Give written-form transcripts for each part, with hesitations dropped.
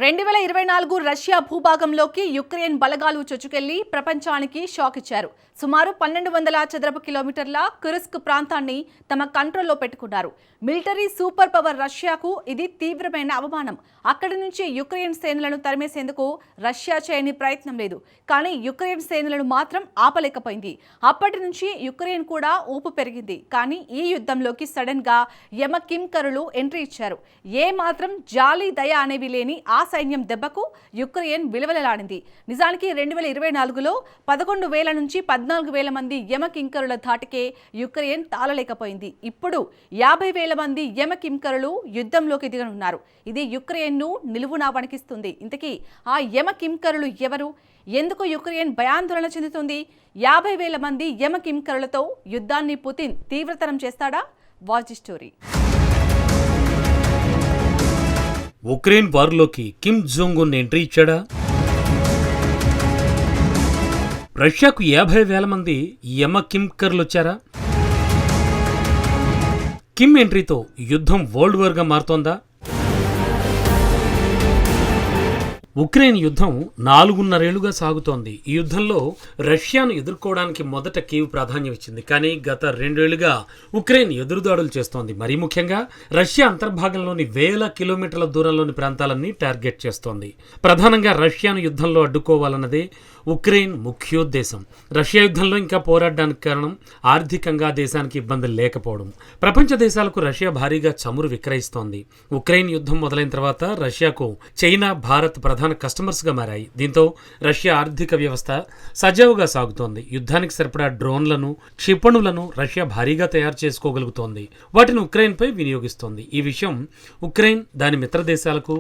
2024 Russia భూభాగంలోకి Ukraine బలగాలు చొచ్చుకెళ్లి ప్రపంచానికి shock ఇచ్చారు. సుమారు 1200 చదరపు కిలోమీటర్ల కుర్స్క్ ప్రాంతాన్ని తమ కంట్రోల్లో పెట్టుకున్నారు. మిలిటరీ సూపర్ పవర్ రష్యాకు ఇది తీవ్రమైన అవమానం. అక్కడి నుంచి యుక్రెయిన్ సేనలను తరిమేసేందుకు రష్యా చేయని ప్రయత్నం లేదు. కానీ యుక్రెయిన్ సేనలను మాత్రం ఆపలేకపోయింది. అప్పటి నుంచి యుక్రెయిన్ కూడా ఊపు పెరిగింది. కానీ ఈ యుద్ధంలోకి సడన్ గా యమకింకరులు ఎంట్రీ ఇచ్చారు. ఏ మాత్రం జాలి దయ అనేవి లేని ఆ సైన్యం దెబ్బకు యుక్రెయిన్ విలువలలాడింది. నిజానికి 2024లో 11,000 నుంచి 14,000 మంది యమకింకరుల ధాటికే యుక్రెయిన్ తాళలేకపోయింది. ఇప్పుడు 50,000 మంది యమకింకరులు యుద్ధంలోకి దిగనున్నారు. ఇది యుక్రెయిన్ను నిలువునా వణికిస్తుంది. ఇంతకీ ఆ యమకింకరులు ఎవరు? ఎందుకు యుక్రెయిన్ భయాందోళన చెందుతుంది? 50,000 మంది యమకింకరులతో యుద్ధాన్ని పుతిన్ తీవ్రతరం చేస్తాడా? Watch the story. ఉక్రెయిన్ వార్లోకి కిమ్ జోంగ్ ఉన్ ఎంట్రీ ఇచ్చాడా? రష్యాకు 50,000 మంది యమకింకర్లు వచ్చారా? కిమ్ ఎంట్రీతో యుద్ధం వరల్డ్ వార్గా మారుతోందా? ఉక్రెయిన్ యుద్ధం 4.5 ఏళ్లుగా సాగుతోంది. ఈ యుద్ధంలో రష్యాను ఎదుర్కోవడానికి మొదట కీవ్ ప్రాధాన్యం ఇచ్చింది. కానీ గత 2 ఏళ్లుగా ఉక్రెయిన్ ఎదురుదాడులు చేస్తోంది. మరీ ముఖ్యంగా రష్యా అంతర్భాగంలోని 1000 కిలోమీటర్ల దూరంలోని ప్రాంతాలన్నీ టార్గెట్ చేస్తోంది. ప్రధానంగా రష్యాను యుద్ధంలో అడ్డుకోవాలన్నదే ఉక్రెయిన్ ముఖ్యోద్దేశం. రష్యా యుద్ధంలో ఇంకా పోరాడడానికి కారణం ఆర్థికంగా దేశానికి ఇబ్బందులు లేకపోవడం. ప్రపంచ దేశాలకు రష్యా భారీగా చమురు విక్రయిస్తోంది. ఉక్రెయిన్ యుద్ధం మొదలైన తర్వాత రష్యాకు చైనా, భారత్ ప్రధాన కస్టమర్స్ గా మారాయి. దీంతో రష్యా ఆర్థిక వ్యవస్థ సజావుగా సాగుతోంది. యుద్ధానికి సరిపడా డ్రోన్లను, క్షిపణులను రష్యా భారీగా తయారు చేసుకోగలుగుతోంది. వాటిని ఉక్రెయిన్ పై వినియోగిస్తోంది. ఈ విషయం ఉక్రెయిన్, దాని మిత్ర దేశాలకు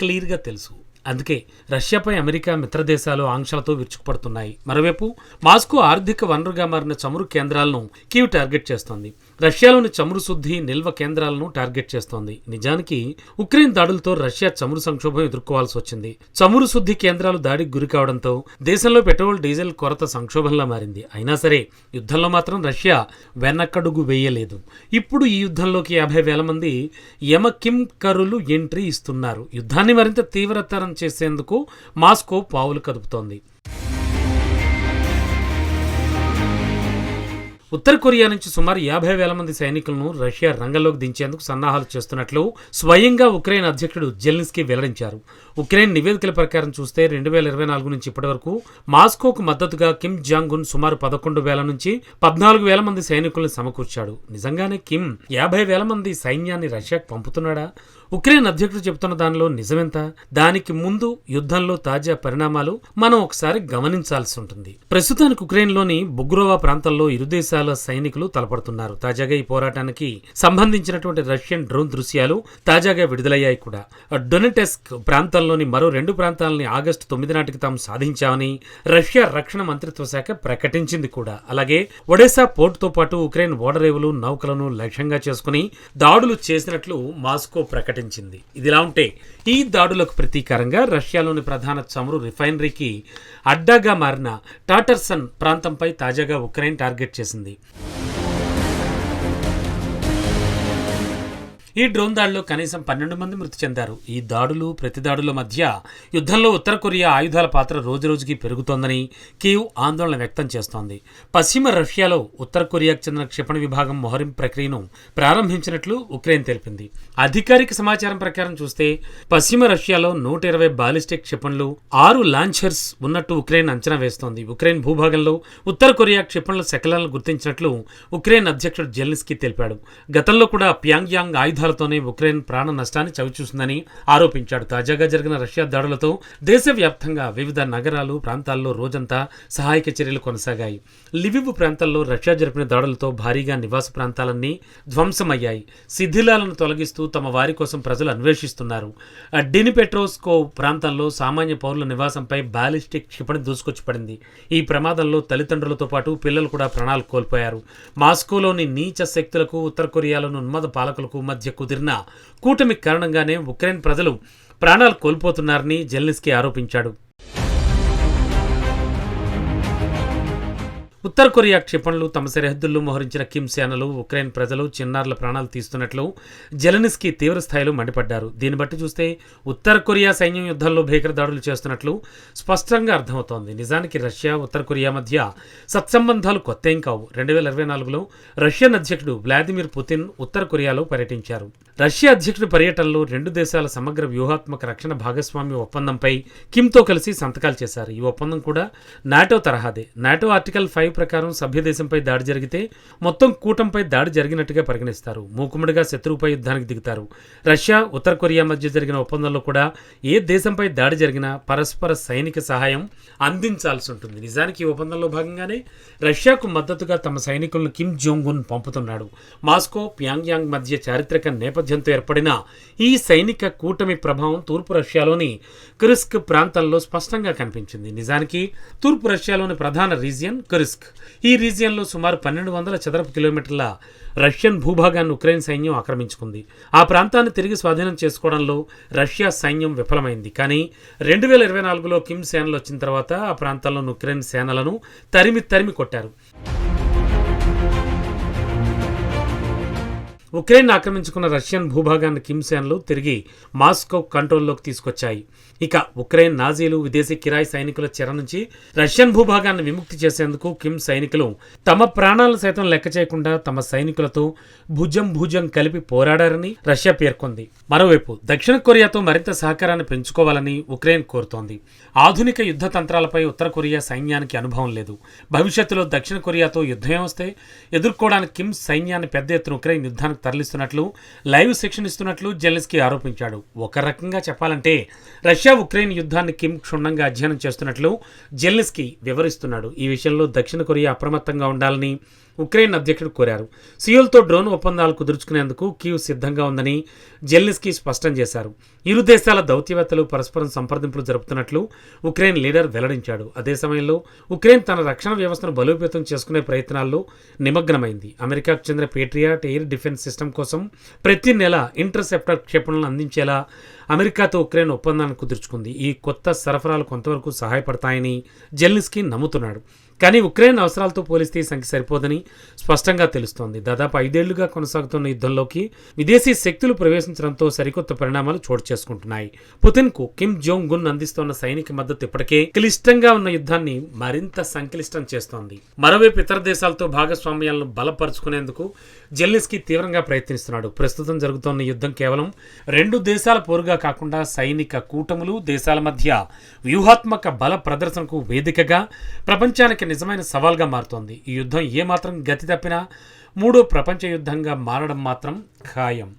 క్లియర్ గా తెలుసు. అందుకే రష్యాపై అమెరికా, మిత్ర దేశాలు ఆంక్షలతో విరుచుకుపడుతున్నాయి. మరోవైపు మాస్కో ఆర్థిక వనరుగా మారిన చమురు కేంద్రాలను కీవ్ టార్గెట్ చేస్తోంది. రష్యాలోని చమురు శుద్ధి, నిల్వ కేంద్రాలను టార్గెట్ చేస్తోంది. నిజానికి ఉక్రెయిన్ దాడులతో రష్యా చమురు సంక్షోభం ఎదుర్కోవాల్సి వచ్చింది. చమురు శుద్ధి కేంద్రాలు దాడికి గురి కావడంతో దేశంలో పెట్రోల్, డీజిల్ కొరత సంక్షోభంలా మారింది. అయినా సరే యుద్ధంలో మాత్రం రష్యా వెనకడుగు వేయలేదు. ఇప్పుడు ఈ యుద్ధంలోకి 50,000 మంది యమకింకరులు ఎంట్రీ ఇస్తున్నారు. యుద్ధాన్ని మరింత తీవ్రతరం చేసేందుకు మాస్కో పావులు కదుపుతోంది. ఉత్తర కొరియా నుంచి సుమారు 50,000 మంది సైనికులను రష్యా రంగంలోకి దించేందుకు సన్నాహాలు చేస్తున్నట్లు స్వయంగా ఉక్రెయిన్ అధ్యక్షుడు జెలెన్స్కీ వెల్లడించారు. ఉక్రెయిన్ నివేదికల ప్రకారం చూస్తే 2024 నుంచి ఇప్పటి వరకు మాస్కోకు మద్దతుగా కిమ్ జాంగ్ ఉన్ సుమారు 11,000 నుంచి 14,000 మంది సైనికులను సమకూర్చాడు. నిజంగానే కిమ్ 50,000 మంది సైన్యాన్ని రష్యాకు పంపుతున్నాడా? ఉక్రెయిన్ అధ్యక్షుడు చెబుతున్న దానిలో నిజమెంత? దానికి ముందు యుద్ధంలో తాజా పరిణామాలు మనం ఒకసారి గమనించాల్సి ఉంటుంది. ప్రస్తుతానికి ఉక్రెయిన్లోని బుగ్రోవా ప్రాంతంలో ఇరు దేశాల సైనికులు తలపడుతున్నారు. తాజాగా ఈ పోరాటానికి సంబంధించినటువంటి రష్యన్ డ్రోన్ దృశ్యాలు తాజాగా విడుదలయ్యాయి కూడా. డొనెటెస్క్ ప్రాంతంలోని మరో 2 ప్రాంతాలని ఆగస్టు 9 నాటికి తాము సాధించామని రష్యా రక్షణ మంత్రిత్వ శాఖ ప్రకటించింది కూడా. అలాగే ఒడెసా పోర్టుతో పాటు ఉక్రెయిన్ ఓడరేవులు, నౌకలను లక్ష్యంగా చేసుకుని దాడులు చేసినట్లు మాస్కో ప్రకటించింది. ఇదిలా ఉంటే ఈ దాడులకు ప్రతీకారంగా రష్యాలోని ప్రధాన చమురు రిఫైనరీకి అడ్డాగా మారిన టాటర్సన్ ప్రాంతంపై తాజాగా ఉక్రెయిన్ టార్గెట్ చేసింది. ఈ డ్రోన్ దాడిలో కనీసం 12 మంది మృతి చెందారు. ఈ దాడులు, ప్రతిదాడుల మధ్య యుద్ధంలో ఉత్తర కొరియా ఆయుధాల పాత్ర రోజురోజుకి పెరుగుతోందని కీవ్ ఆందోళన వ్యక్తం చేస్తోంది. పశ్చిమ రష్యాలో ఉత్తర కొరియాకు చెందిన క్షిపణి విభాగం మోహరింపు ప్రక్రియను ప్రారంభించినట్లు ఉక్రెయిన్ తెలిపింది. అధికారిక సమాచారం ప్రకారం చూస్తే పశ్చిమ రష్యాలో 120 బాలిస్టిక్ క్షిపణులు, 6 లాంచర్స్ ఉన్నట్టు ఉక్రెయిన్ అంచనా వేస్తోంది. ఉక్రెయిన్ భూభాగంలో ఉత్తర కొరియా క్షిపణుల శకలాలను గుర్తించినట్లు ఉక్రెయిన్ అధ్యక్షుడు జెలెన్స్కీ తెలిపాడు. గతంలో కూడా ప్యాంగ్యాంగ్ ఆయుధాలతోనే ఉక్రెయిన్ ప్రాణ నష్టాన్ని చవిచూసిందని ఆరోపించాడు. తాజాగా జరిగిన రష్యా దాడులతో దేశవ్యాప్తంగా వివిధ నగరాలు, ప్రాంతాల్లో రోజంతా సహాయక చర్యలు కొనసాగాయి. లివివ్ ప్రాంతాల్లో రష్యా జరిపిన దాడులతో భారీగా నివాస ప్రాంతాలన్నీ ధ్వంసమయ్యాయి. శిథిలాలను తొలగిస్తూ తమ వారి కోసం ప్రజలు అన్వేషిస్తున్నారు. డినిపెట్రోస్కో ప్రాంతంలో సామాన్య పౌరుల నివాసంపై బాలిస్టిక్ క్షిపణి దూసుకొచ్చి పడింది. ఈ ప్రమాదంలో తల్లిదండ్రులతో పాటు పిల్లలు కూడా ప్రాణాలు కోల్పోయారు. మాస్కోలోని నీచ శక్తులకు, ఉత్తర కొరియాలోని ఉన్మద పాలకులకు మధ్య కుదిరిన కూటమి కారణంగానే ఉక్రెయిన్ ప్రజలు ప్రాణాలు కోల్పోతున్నారని జెలెన్స్కీ ఆరోపించాడు. ఉత్తర కొరియా క్షిపణులు తమ సరిహద్దుల్లో మోహరించిన కిమ్ సేనలు, ఉక్రెయిన్ ప్రజలు, చిన్నారుల ప్రాణాలు తీస్తున్నట్లు జెలెన్స్కీ తీవ్ర స్థాయిలో మండిపడ్డారు. దీన్ని బట్టి చూస్తే ఉత్తర కొరియా సైన్యం యుద్ధంలో భీకర దాడులు చేస్తున్నట్లు స్పష్టంగా అర్థమవుతోంది. నిజానికి రష్యా, ఉత్తర కొరియా మధ్య సత్సంబంధాలు కొత్తేం కావు. 2024లో రష్యన్ అధ్యక్షుడు వ్లాదిమిర్ పుతిన్ ఉత్తర కొరియాలో పర్యటించారు. రష్యా అధ్యక్షుడి పర్యటనలో రెండు దేశాల సమగ్ర వ్యూహాత్మక రక్షణ భాగస్వామ్య ఒప్పందంపై కిమ్తో కలిసి సంతకాలు చేశారు. ఈ ఒప్పందం కూడా నాటో తరహాదే. నాటో ఆర్టికల్ 5 ప్రకారం సభ్యదేశంపై దాడి జరిగితే మొత్తం కూటంపై దాడి జరిగినట్టుగా పరిగణిస్తారు. మూకుమ్మడిగా శత్రువుపై యుద్ధానికి దిగుతారు. రష్యా, ఉత్తర కొరియా మధ్య జరిగిన ఒప్పందంలో కూడా ఏ దేశంపై దాడి జరిగినా పరస్పర సైనిక సహాయం అందించాల్సి ఉంటుంది. నిజానికి ఈ ఒప్పందంలో భాగంగానే రష్యాకు మద్దతుగా తమ సైనికులను కిమ్ జోంగ్ ఉన్ పంపుతున్నాడు. మాస్కో, ప్యాంగ్యాంగ్ మధ్య చారిత్రక నేపథ్యంతో ఏర్పడిన ఈ సైనిక కూటమి ప్రభావం తూర్పు రష్యాలోని కుర్స్క్ ప్రాంతంలో స్పష్టంగా కనిపించింది. నిజానికి తూర్పు రష్యాలోని ప్రధాన రీజియన్ కుర్స్క్. ఈ రీజియన్లో సుమారు 1200 చదరపు కిలోమీటర్ల రష్యన్ భూభాగాన్ని ఉక్రెయిన్ సైన్యం ఆక్రమించుకుంది. ఆ ప్రాంతాన్ని తిరిగి స్వాధీనం చేసుకోవడంలో రష్యా సైన్యం విఫలమైంది. కానీ 2024లో కిమ్ సేనలు వచ్చిన తర్వాత ఆ ప్రాంతాల్లోని ఉక్రెయిన్ సేనలను తరిమి కొట్టారు. ఉక్రెయిన్ ఆక్రమించుకున్న రష్యన్ భూభాగాన్ని కిమ్ సేనలు తిరిగి మాస్కో కంట్రోల్లోకి తీసుకొచ్చాయి. ఇక ఉక్రెయిన్ నాజీలు, విదేశీ కిరాయి సైనికుల చెర నుంచి రష్యన్ భూభాగాన్ని విముక్తి చేసేందుకు కిమ్ సైనికులు తమ ప్రాణాలను సైతం లెక్క చేయకుండా తమ సైనికులతో భుజం కలిపి పోరాడారని రష్యా పేర్కొంది. మరోవైపు దక్షిణ కొరియాతో మరింత సహకారాన్ని పెంచుకోవాలని ఉక్రెయిన్ కోరుతోంది. ఆధునిక యుద్ధ తంత్రాలపై ఉత్తర కొరియా సైన్యానికి అనుభవం లేదు. భవిష్యత్తులో దక్షిణ కొరియాతో యుద్ధం వస్తే ఎదుర్కోవడానికి కిమ్ సైన్యాన్ని పెద్ద ఎత్తున ఉక్రెయిన్ యుద్ధానికి తరలిస్తున్నట్లు, లైవ్ శిక్షణ ఇస్తున్నట్లు జెలెన్స్కీ ఆరోపించాడు. ఒక రకంగా చెప్పాలంటే రష్యా ఉక్రెయిన్ యుద్ధాన్ని కిమ్ క్షుణ్ణంగా అధ్యయనం చేస్తున్నట్లు జెలెన్స్కీ వివరిస్తున్నాడు. ఈ విషయంలో దక్షిణ కొరియా అప్రమత్తంగా ఉండాలని ఉక్రెయిన్ అధ్యక్షుడు కోరారు. సియోల్తో డ్రోన్ ఒప్పందాలు కుదుర్చుకునేందుకు కీవ్ సిద్ధంగా ఉందని జెలెన్స్కీ స్పష్టం చేశారు. ఇరు దేశాల దౌత్యవేత్తలు పరస్పరం సంప్రదింపులు జరుపుతున్నట్లు ఉక్రెయిన్ లీడర్ వెల్లడించాడు. అదే సమయంలో ఉక్రెయిన్ తన రక్షణ వ్యవస్థను బలోపేతం చేసుకునే ప్రయత్నాల్లో నిమగ్నమైంది. అమెరికాకు చెందిన పేట్రియాట్ ఎయిర్ డిఫెన్స్ సిస్టమ్ కోసం ప్రతి నెల ఇంటర్సెప్టర్ క్షిపణులను అందించేలా అమెరికాతో ఉక్రెయిన్ ఒప్పందాన్ని కుదుర్చుకుంది. ఈ కొత్త సరఫరాలు కొంతవరకు సహాయపడతాయని జెలెన్స్కీ నమ్ముతున్నాడు. కానీ ఉక్రెయిన్ అవసరాలతో పోలిస్తే ఈ సంఖ్య సరిపోదని స్పష్టంగా తెలుస్తోంది. దాదాపు 5 ఏళ్లుగా కొనసాగుతున్న యుద్ధంలోకి విదేశీ శక్తులు ప్రవేశించడంతో సరికొత్త పరిణామాలు చోటు చేసుకుంటున్నాయి. పుతిన్కు కిమ్ జోంగ్ ఉన్ అందిస్తోన్న సైనిక మద్దతు ఇప్పటికే క్లిష్టంగా ఉన్న యుద్ధాన్ని మరింత సంక్లిష్టం చేస్తోంది. మరోవైపు ఇతర దేశాలతో భాగస్వామ్యాలను బలపరుచుకునేందుకు జెలెన్స్కీ తీవ్రంగా ప్రయత్నిస్తున్నాడు. ప్రస్తుతం జరుగుతోన్న యుద్ధం కేవలం 2 దేశాల పోరుగా కాకుండా సైనిక కూటములు, దేశాల మధ్య వ్యూహాత్మక బల ప్రదర్శనకు వేదికగా, ప్రపంచానికి నిజమైన సవాల్గా మారుతోంది. ఈ యుద్ధం ఏమాత్రం గతి తప్పినా 3వ ప్రపంచ యుద్ధంగా మారడం మాత్రం ఖాయం.